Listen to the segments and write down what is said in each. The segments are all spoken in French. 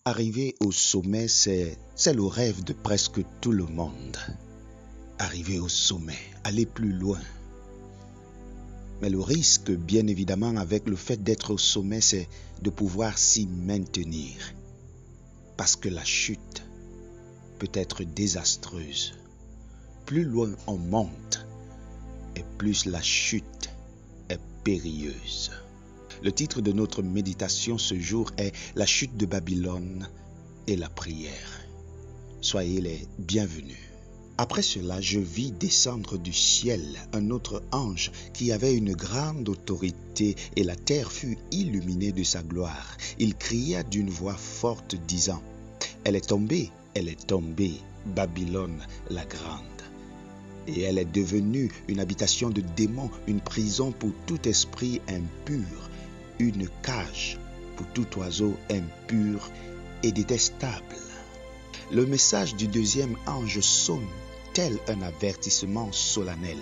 Arriver au sommet, c'est le rêve de presque tout le monde. Arriver au sommet, aller plus loin. Mais le risque, bien évidemment, avec le fait d'être au sommet, c'est de pouvoir s'y maintenir. Parce que la chute peut être désastreuse. Plus loin on monte, et plus la chute est périlleuse. Le titre de notre méditation ce jour est « La chute de Babylone et la prière ». Soyez les bienvenus. Après cela, je vis descendre du ciel un autre ange qui avait une grande autorité et la terre fut illuminée de sa gloire. Il cria d'une voix forte disant « Elle est tombée, Babylone la grande. Et elle est devenue une habitation de démons, une prison pour tout esprit impur, une cage pour tout oiseau impur et détestable. » Le message du deuxième ange sonne tel un avertissement solennel.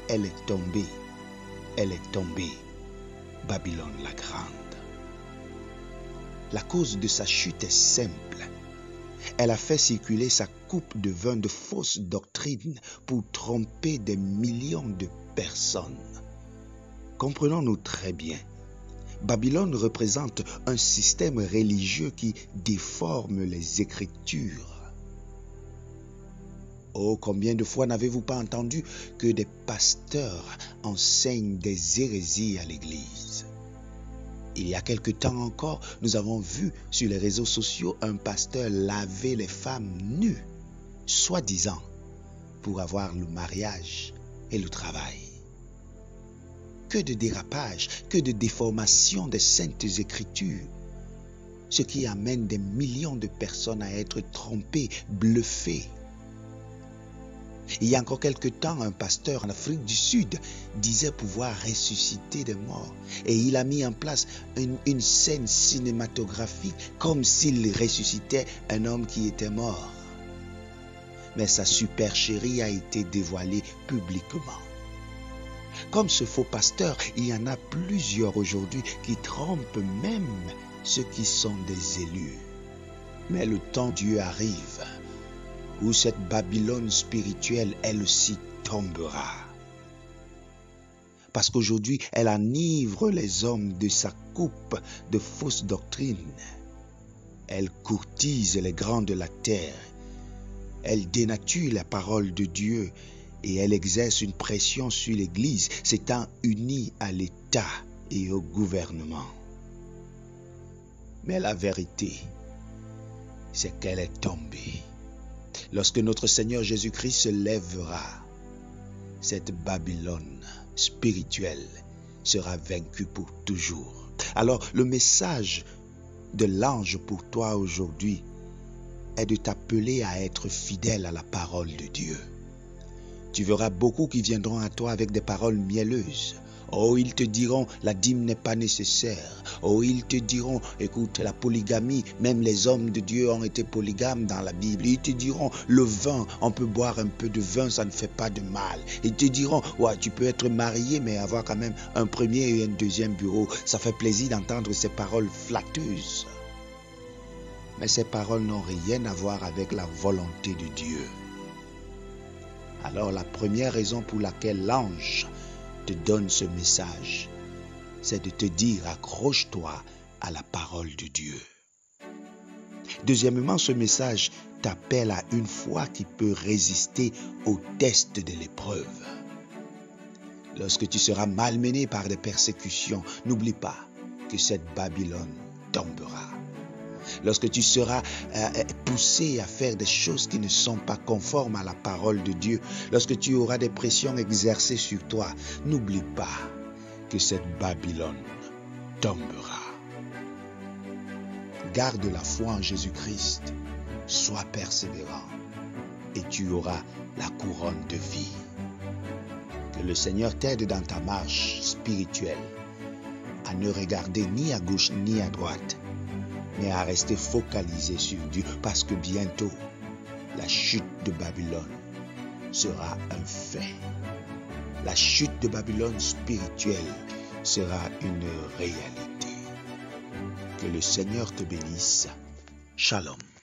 Elle est tombée, Babylone la grande. La cause de sa chute est simple. Elle a fait circuler sa coupe de vin de fausses doctrines pour tromper des millions de personnes. Comprenons-nous très bien. Babylone représente un système religieux qui déforme les Écritures. Oh, combien de fois n'avez-vous pas entendu que des pasteurs enseignent des hérésies à l'Église? Il y a quelque temps encore, nous avons vu sur les réseaux sociaux un pasteur laver les femmes nues, soi-disant, pour avoir le mariage et le travail. Que de dérapage, que de déformation des saintes Écritures, ce qui amène des millions de personnes à être trompées, bluffées. Il y a encore quelque temps, un pasteur en Afrique du Sud disait pouvoir ressusciter des morts. Et il a mis en place une scène cinématographique comme s'il ressuscitait un homme qui était mort. Mais sa supercherie a été dévoilée publiquement. Comme ce faux pasteur, il y en a plusieurs aujourd'hui qui trompent même ceux qui sont des élus. Mais le temps de Dieu arrive où cette Babylone spirituelle, elle aussi tombera. Parce qu'aujourd'hui, elle enivre les hommes de sa coupe de fausses doctrines. Elle courtise les grands de la terre. Elle dénature la parole de Dieu et elle exerce une pression sur l'Église, s'étant unie à l'État et au gouvernement. Mais la vérité, c'est qu'elle est tombée. Lorsque notre Seigneur Jésus-Christ se lèvera, cette Babylone spirituelle sera vaincue pour toujours. Alors, le message de l'ange pour toi aujourd'hui est de t'appeler à être fidèle à la parole de Dieu. Tu verras beaucoup qui viendront à toi avec des paroles mielleuses. Oh, ils te diront, la dîme n'est pas nécessaire. Oh, ils te diront, écoute, la polygamie, même les hommes de Dieu ont été polygames dans la Bible. Ils te diront, le vin, on peut boire un peu de vin, ça ne fait pas de mal. Ils te diront, ouais, tu peux être marié, mais avoir quand même un premier et un deuxième bureau. Ça fait plaisir d'entendre ces paroles flatteuses. Mais ces paroles n'ont rien à voir avec la volonté de Dieu. Alors, la première raison pour laquelle l'ange te donne ce message, c'est de te dire accroche-toi à la parole de Dieu. Deuxièmement, ce message t'appelle à une foi qui peut résister au test de l'épreuve. Lorsque tu seras malmené par des persécutions, n'oublie pas que cette Babylone tombera. Lorsque tu seras poussé à faire des choses qui ne sont pas conformes à la parole de Dieu, lorsque tu auras des pressions exercées sur toi, n'oublie pas que cette Babylone tombera. Garde la foi en Jésus-Christ, sois persévérant et tu auras la couronne de vie. Que le Seigneur t'aide dans ta marche spirituelle à ne regarder ni à gauche ni à droite, mais à rester focalisé sur Dieu, parce que bientôt, la chute de Babylone sera un fait. La chute de Babylone spirituelle sera une réalité. Que le Seigneur te bénisse Shalom.